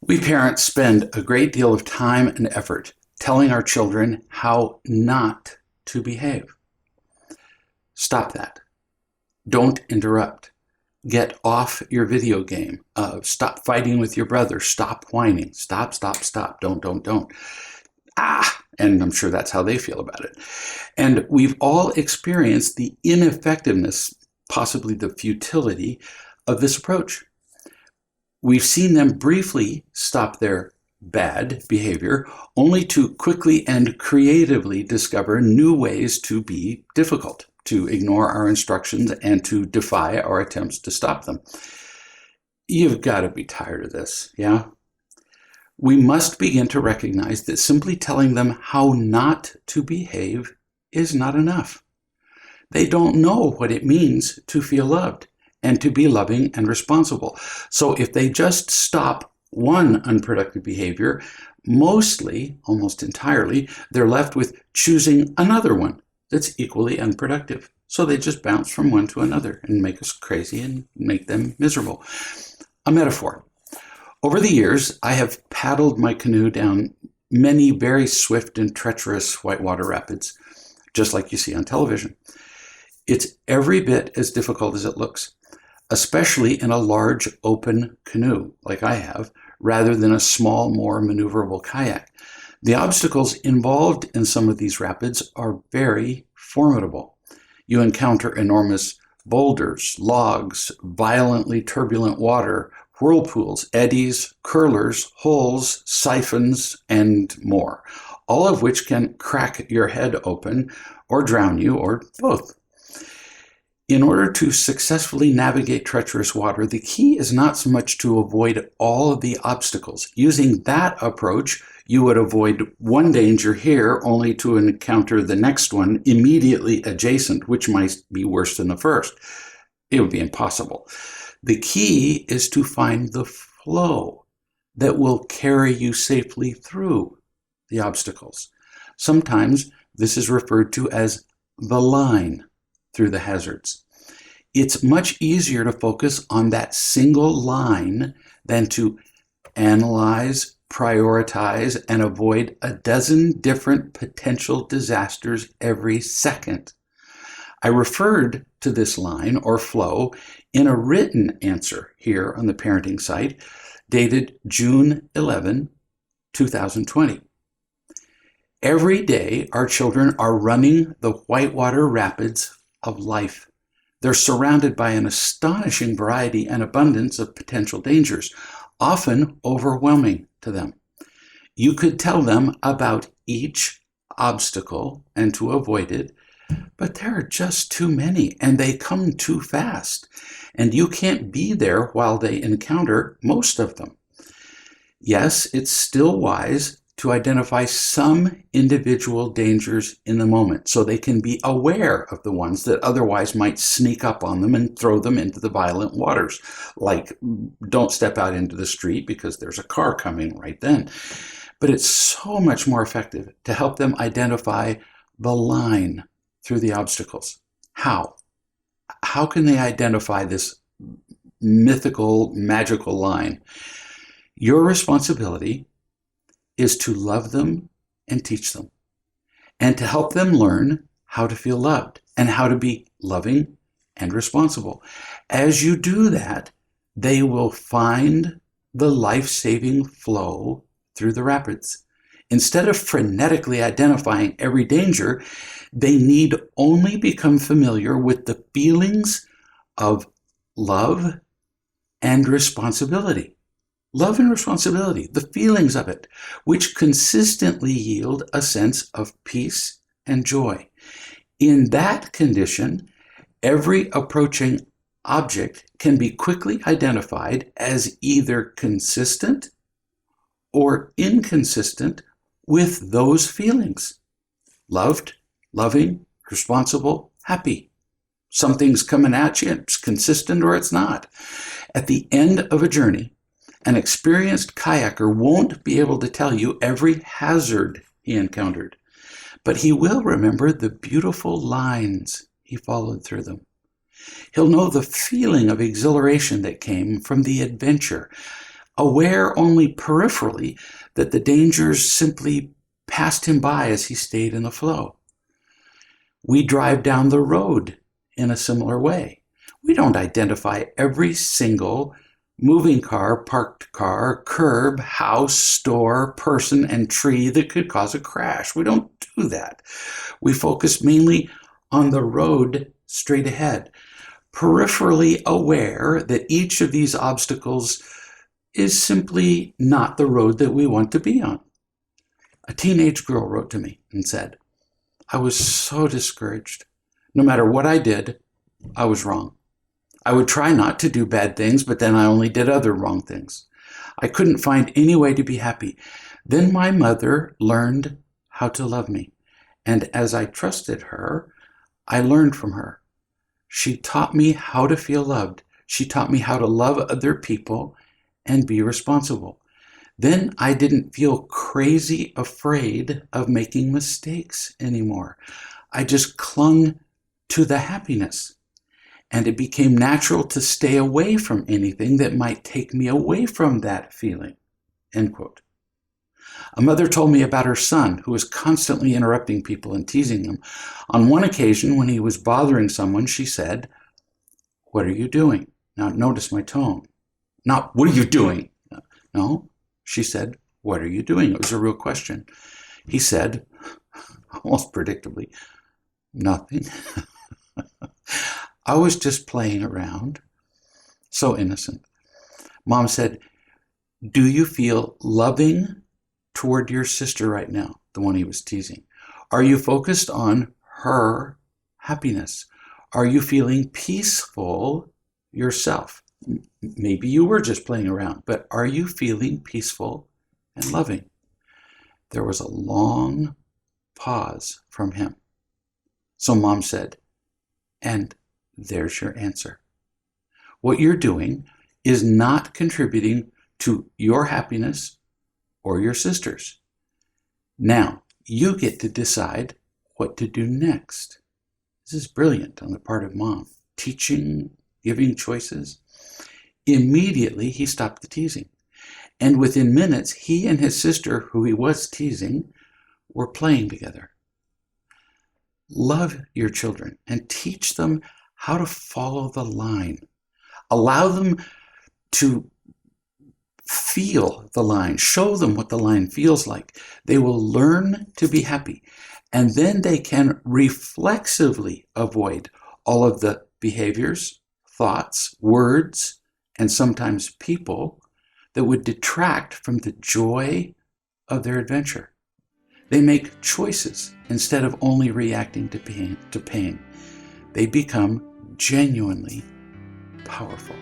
We parents spend a great deal of time and effort telling our children how not to behave. Stop that. Don't interrupt. Get off your video game. Stop fighting with your brother. Stop whining. Stop, stop, stop. Don't. And I'm sure that's how they feel about it. And we've all experienced the ineffectiveness, possibly the futility, of this approach. We've seen them briefly stop their bad behavior, only to quickly and creatively discover new ways to be difficult, to ignore our instructions, and to defy our attempts to stop them. You've got to be tired of this, yeah? We must begin to recognize that simply telling them how not to behave is not enough. They don't know what it means to feel loved and to be loving and responsible. So if they just stop one unproductive behavior, mostly, almost entirely, they're left with choosing another one that's equally unproductive. So they just bounce from one to another and make us crazy and make them miserable. A metaphor. Over the years, I have paddled my canoe down many very swift and treacherous whitewater rapids, just like you see on television. It's every bit as difficult as it looks, especially in a large open canoe like I have, rather than a small, more maneuverable kayak. The obstacles involved in some of these rapids are very formidable. You encounter enormous boulders, logs, violently turbulent water, whirlpools, eddies, curlers, holes, siphons, and more, all of which can crack your head open or drown you, or both. In order to successfully navigate treacherous water, the key is not so much to avoid all of the obstacles. Using that approach, you would avoid one danger here only to encounter the next one immediately adjacent, which might be worse than the first. It would be impossible. The key is to find the flow that will carry you safely through the obstacles. Sometimes this is referred to as the line through the hazards. It's much easier to focus on that single line than to analyze, prioritize, and avoid a dozen different potential disasters every second. I referred to this line or flow in a written answer here on the parenting site dated June 11, 2020. Every day, our children are running the whitewater rapids of life. They're surrounded by an astonishing variety and abundance of potential dangers, often overwhelming to them. You could tell them about each obstacle and to avoid it, but there are just too many, and they come too fast, and you can't be there while they encounter most of them. Yes, it's still wise to identify some individual dangers in the moment so they can be aware of the ones that otherwise might sneak up on them and throw them into the violent waters, like don't step out into the street because there's a car coming right then. But it's so much more effective to help them identify the line through the obstacles. How? How can they identify this mythical, magical line? Your responsibility is to love them and teach them, and to help them learn how to feel loved and how to be loving and responsible. As you do that, they will find the life-saving flow through the rapids. Instead of frenetically identifying every danger, they need only become familiar with the feelings of love and responsibility. Love and responsibility, the feelings of it, which consistently yield a sense of peace and joy. In that condition, every approaching object can be quickly identified as either consistent or inconsistent with those feelings. Loved, loving, responsible, happy. Something's coming at you, it's consistent or it's not. At the end of a journey, an experienced kayaker won't be able to tell you every hazard he encountered, but he will remember the beautiful lines he followed through them. He'll know the feeling of exhilaration that came from the adventure, aware only peripherally that the dangers simply passed him by as he stayed in the flow. We drive down the road in a similar way. We don't identify every single moving car, parked car, curb, house, store, person, and tree that could cause a crash. We don't do that. We focus mainly on the road straight ahead, peripherally aware that each of these obstacles is simply not the road that we want to be on. A teenage girl wrote to me and said, "I was so discouraged. No matter what I did, I was wrong. I would try not to do bad things, but then I only did other wrong things. I couldn't find any way to be happy. Then my mother learned how to love me. And as I trusted her, I learned from her. She taught me how to feel loved. She taught me how to love other people and be responsible. Then I didn't feel crazy afraid of making mistakes anymore. I just clung to the happiness. And it became natural to stay away from anything that might take me away from that feeling." End quote. A mother told me about her son who was constantly interrupting people and teasing them. On one occasion, when he was bothering someone, she said, "What are you doing?" Now notice my tone. Not, "What are you doing?" No, she said, "What are you doing?" It was a real question. He said, almost predictably, "Nothing." "I was just playing around." So innocent. Mom said, "Do you feel loving toward your sister right now?" The one he was teasing. "Are you focused on her happiness? Are you feeling peaceful yourself? Maybe you were just playing around, but are you feeling peaceful and loving?" There was a long pause from him. So Mom said, "And there's your answer. What you're doing is not contributing to your happiness or your sister's. Now, you get to decide what to do next." This is brilliant on the part of Mom. Teaching, giving choices. Immediately, he stopped the teasing. And within minutes, he and his sister, who he was teasing, were playing together. Love your children and teach them how to follow the line. Allow them to feel the line. Show them what the line feels like. They will learn to be happy. And then they can reflexively avoid all of the behaviors, thoughts, words, and sometimes people that would detract from the joy of their adventure. They make choices instead of only reacting to pain. They become genuinely powerful.